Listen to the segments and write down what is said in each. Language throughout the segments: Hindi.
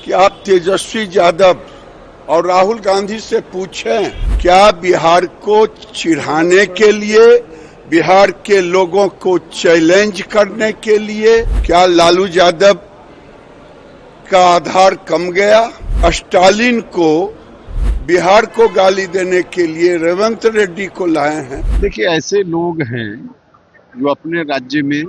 कि आप तेजस्वी यादव और राहुल गांधी से पूछें, क्या बिहार को चिढ़ाने के लिए, बिहार के लोगों को चैलेंज करने के लिए, क्या लालू यादव का आधार कम गया? स्टालिन को बिहार को गाली देने के लिए रेवंत रेड्डी को लाए हैं। देखिए, ऐसे लोग हैं जो अपने राज्य में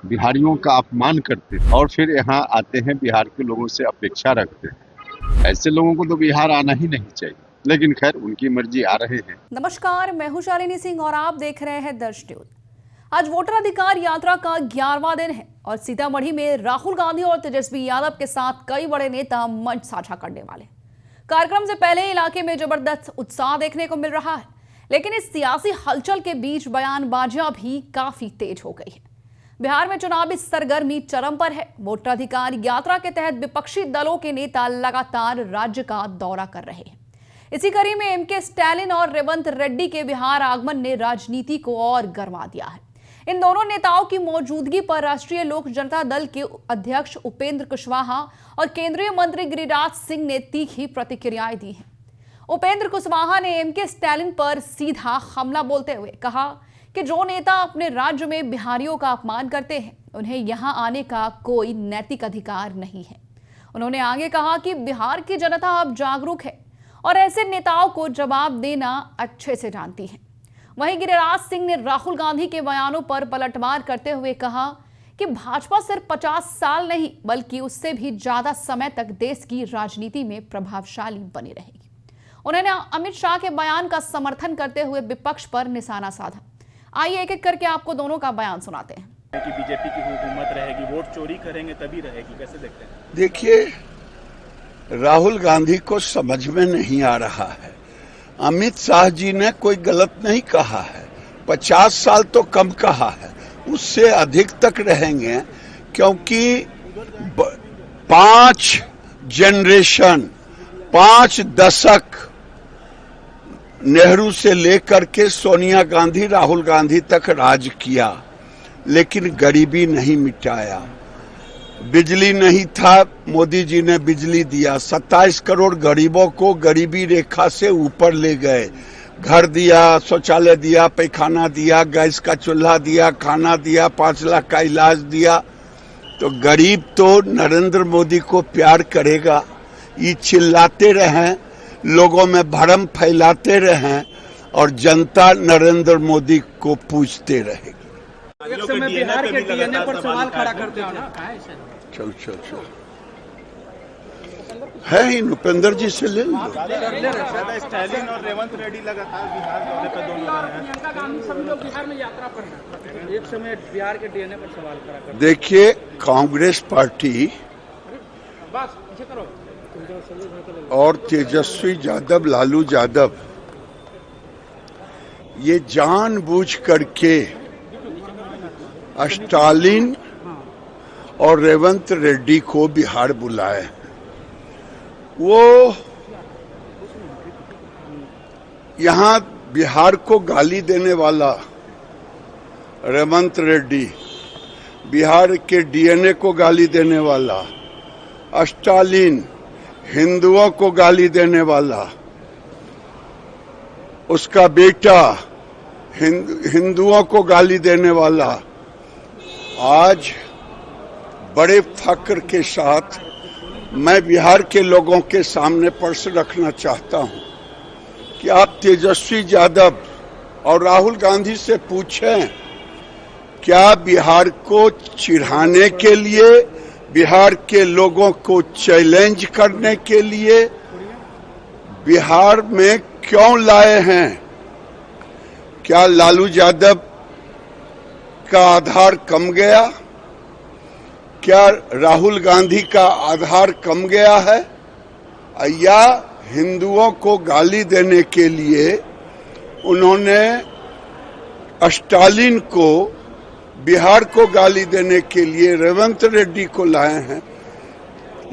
बिहारियों का अपमान करते हैं और फिर यहाँ आते हैं, बिहार के लोगों से अपेक्षा रखते हैं। ऐसे लोगों को तो बिहार आना ही नहीं चाहिए, लेकिन खैर उनकी मर्जी आ रहे हैं। नमस्कार, मैं हूं शालिनी सिंह और आप देख रहे हैं दर्श न्यूज। आज वोटर अधिकार यात्रा का 11वां दिन है और सीतामढ़ी में राहुल गांधी और तेजस्वी यादव के साथ कई बड़े नेता मंच साझा करने वाले। कार्यक्रम से पहले इलाके में जबरदस्त उत्साह देखने को मिल रहा है, लेकिन इस सियासी हलचल के बीच बयानबाजियां भी काफी तेज हो गई है। बिहार में चुनावी सरगर्मी चरम पर है। वोटर अधिकार यात्रा के तहत विपक्षी दलों के नेता लगातार राज्य का दौरा कर रहे हैं। इसी कड़ी में एमके स्टालिन और रेवंत रेड्डी के बिहार आगमन ने राजनीति को और गरमा दिया है। इन दोनों नेताओं की मौजूदगी पर राष्ट्रीय लोक जनता दल के अध्यक्ष उपेंद्र कुशवाहा और केंद्रीय मंत्री गिरिराज सिंह ने तीखी प्रतिक्रियाएं दी हैं। उपेंद्र कुशवाहा ने एमके स्टालिन पर सीधा हमला बोलते हुए कहा कि जो नेता अपने राज्य में बिहारियों का अपमान करते हैं, उन्हें यहां आने का कोई नैतिक अधिकार नहीं है। उन्होंने आगे कहा कि बिहार की जनता अब जागरूक है और ऐसे नेताओं को जवाब देना अच्छे से जानती है। वहीं गिरिराज सिंह ने राहुल गांधी के बयानों पर पलटवार करते हुए कहा कि भाजपा सिर्फ 50 साल नहीं बल्कि उससे भी ज्यादा समय तक देश की राजनीति में प्रभावशाली बनी रहेगी। उन्होंने अमित शाह के बयान का समर्थन करते हुए विपक्ष पर निशाना साधा। आइए एक एक करके आपको दोनों का बयान सुनाते हैं। कि बीजेपी की हुकूमत रहेगी, वोट चोरी करेंगे तभी रहेगी, कैसे देखते हैं? देखिए, राहुल गांधी को समझ में नहीं आ रहा है। अमित शाह जी ने कोई गलत नहीं कहा है। 50 साल तो कम कहा है, उससे अधिक तक रहेंगे, क्योंकि 5 जनरेशन, 5 दशक नेहरू से लेकर के सोनिया गांधी, राहुल गांधी तक राज किया, लेकिन गरीबी नहीं मिटाया। बिजली नहीं था, मोदी जी ने बिजली दिया। 27 करोड़ गरीबों को गरीबी रेखा से ऊपर ले गए। घर दिया, शौचालय दिया, पैखाना दिया, गैस का चूल्हा दिया, खाना दिया, 5 लाख का इलाज दिया। तो गरीब तो नरेंद्र मोदी को प्यार करेगा। ये चिल्लाते रहें, लोगों में भ्रम फैलाते रहें और जनता नरेंद्र मोदी को पूछते रहेगी। एक समय बिहार के डीएनए पर सवाल खड़ा करते हो ना। चल है ही, उपेंद्र जी से ले लो। स्टालिन और रेवंत रेड्डी लगातार बिहार दौरे पर दोनों हैं। सभी लोग बिहार में यात्रा पर हैं। एक समय बिहार के डीएनए पर सवाल खड़ा करते। देखिए, कांग्रेस पार्टी और तेजस्वी यादव, लालू यादव, ये जानबूझ करके स्टालिन और रेवंत रेड्डी को बिहार बुलाए। वो यहां बिहार को गाली देने वाला रेवंत रेड्डी, बिहार के डीएनए को गाली देने वाला स्टालिन, हिंदुओं को गाली देने वाला, उसका बेटा हिंदुओं को गाली देने वाला, आज बड़े फक्र के साथ मैं बिहार के लोगों के सामने प्रश्न रखना चाहता हूं कि आप तेजस्वी यादव और राहुल गांधी से पूछें, क्या बिहार को चिढ़ाने के लिए, बिहार के लोगों को चैलेंज करने के लिए बिहार में क्यों लाए हैं? क्या लालू यादव का आधार कम गया? क्या राहुल गांधी का आधार कम गया है? या हिंदुओं को गाली देने के लिए उन्होंने स्टालिन को, बिहार को गाली देने के लिए रेवंत रेड्डी को लाए हैं?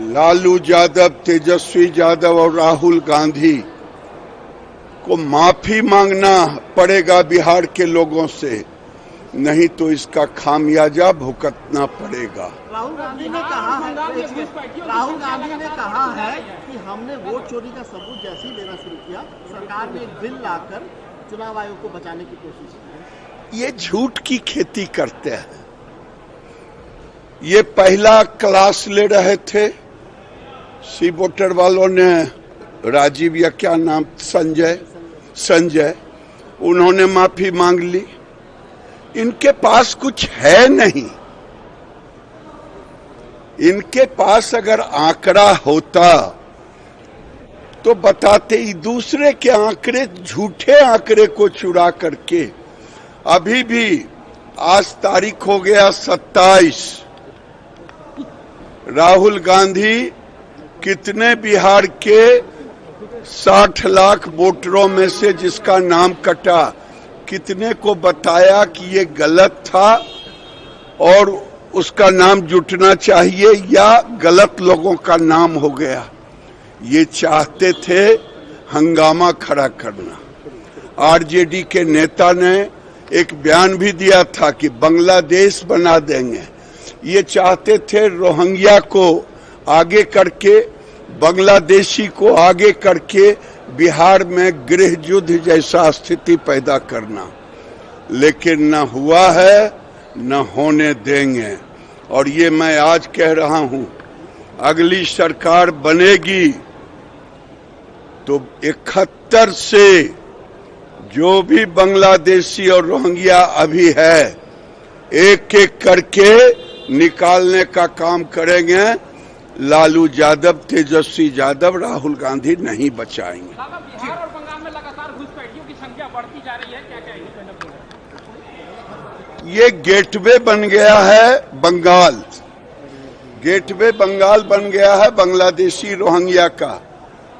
लालू यादव, तेजस्वी यादव और राहुल गांधी को माफी मांगना पड़ेगा बिहार के लोगों से। नहीं तो इसका खामियाजा भुगतना पड़ेगा। राहुल गांधी ने कहा है कि हमने वोट चोरी का सबूत जैसे ही लेना शुरू किया, सरकार ने एक बिल लाकर चुनाव आयोग को बचाने की कोशिश की। ये झूठ की खेती करते हैं। ये पहला क्लास ले रहे थे सी वोटर वालों ने, राजीव या क्या नाम, संजय, उन्होंने माफी मांग ली। इनके पास कुछ है नहीं। इनके पास अगर आंकड़ा होता तो बताते। ही दूसरे के आंकड़े, झूठे आंकड़े को चुरा करके अभी भी आज तारीख हो गया 27। राहुल गांधी कितने बिहार के 60 लाख वोटरों में से जिसका नाम कटा, कितने को बताया कि ये गलत था और उसका नाम जुटना चाहिए, या गलत लोगों का नाम हो गया। ये चाहते थे हंगामा खड़ा करना। आरजेडी के नेता ने एक बयान भी दिया था कि बांग्लादेश बना देंगे। ये चाहते थे रोहिंग्या को आगे करके, बांग्लादेशी को आगे करके बिहार में गृह युद्ध जैसा स्थिति पैदा करना, लेकिन न हुआ है न होने देंगे। और ये मैं आज कह रहा हूं, अगली सरकार बनेगी तो 71 से जो भी बांग्लादेशी और रोहिंग्या अभी है, एक एक करके निकालने का काम करेंगे। लालू यादव, तेजस्वी यादव, राहुल गांधी नहीं बचाएंगे। बिहार और बंगाल में लगातार घुसपैठियों की संख्या बढ़ती जा रही है, क्या कहेंगे? ये गेटवे बन गया है बंगाल, गेटवे बंगाल बन गया है बांग्लादेशी रोहिंग्या का।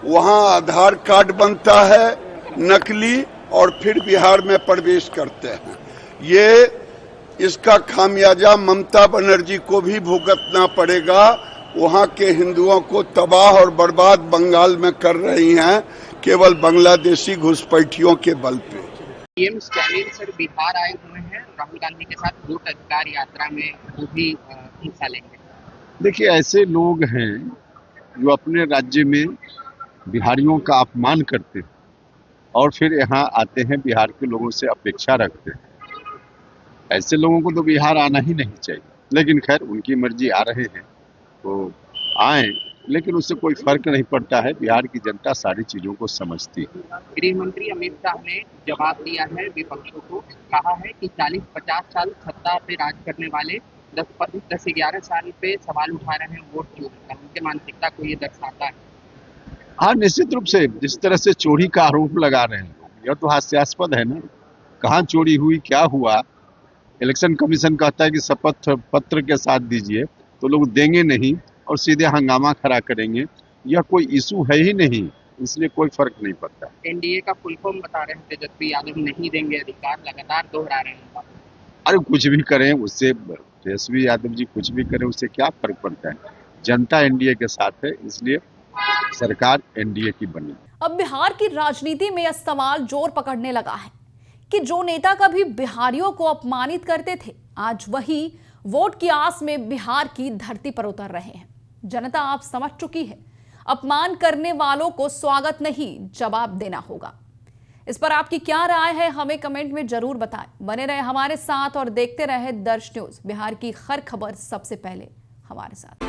वहां आधार कार्ड बनता है नकली और फिर बिहार में प्रवेश करते हैं। ये इसका खामियाजा ममता बनर्जी को भी भुगतना पड़ेगा। वहां के हिंदुओं को तबाह और बर्बाद बंगाल में कर रही हैं केवल बांग्लादेशी घुसपैठियों के बल पे। सीएम स्टैलिन सर बिहार आए हुए हैं, राहुल गांधी के साथ वोट अधिकार यात्रा में वो भी हिस्सा लेंगे। देखिए, ऐसे लोग हैं जो अपने राज्य में बिहारियों का अपमान करते हैं और फिर यहाँ आते हैं, बिहार के लोगों से अपेक्षा रखते हैं। ऐसे लोगों को तो बिहार आना ही नहीं चाहिए, लेकिन खैर उनकी मर्जी, आ रहे हैं तो आए, लेकिन उससे कोई फर्क नहीं पड़ता है। बिहार की जनता सारी चीजों को समझती है। गृह मंत्री अमित शाह ने जवाब दिया है विपक्षों को, कहा है कि 40-50 साल सत्ता पे राज करने वाले 10-11 साल पे सवाल उठा रहे हैं वोट चोरी का। उनके मानसिकता को ये दर्शाता है। हाँ, निश्चित रूप से जिस तरह से चोरी का आरोप लगा रहे हैं लोग, यह तो हास्यास्पद है ना। कहाँ चोरी हुई, क्या हुआ? इलेक्शन कमीशन कहता है कि शपथ पत्र के साथ दीजिए, तो लोग देंगे नहीं और सीधे हंगामा खड़ा करेंगे। यह कोई इशू है ही नहीं, इसलिए कोई फर्क नहीं पड़ता। एनडीए का फुल फॉर्म बता रहे हैं तेजस्वी यादव, नहीं देंगे अधिकार, लगातार दोहरा रहे हैं। अरे कुछ भी करें उससे, तेजस्वी यादव जी कुछ भी करें उससे क्या फर्क पड़ता है? जनता एनडीए के साथ है, इसलिए सरकार एनडीए की बनी। अब बिहार की राजनीति में यह सवाल जोर पकड़ने लगा है कि जो नेता कभी बिहारियों को अपमानित करते थे, आज वही वोट की आस में बिहार की धरती पर उतर रहे हैं। जनता आप समझ चुकी है, अपमान करने वालों को स्वागत नहीं, जवाब देना होगा। इस पर आपकी क्या राय है, हमें कमेंट में जरूर बताएं। बने रहे हमारे साथ और देखते रहे दर्श न्यूज। बिहार की हर खबर सबसे पहले हमारे साथ।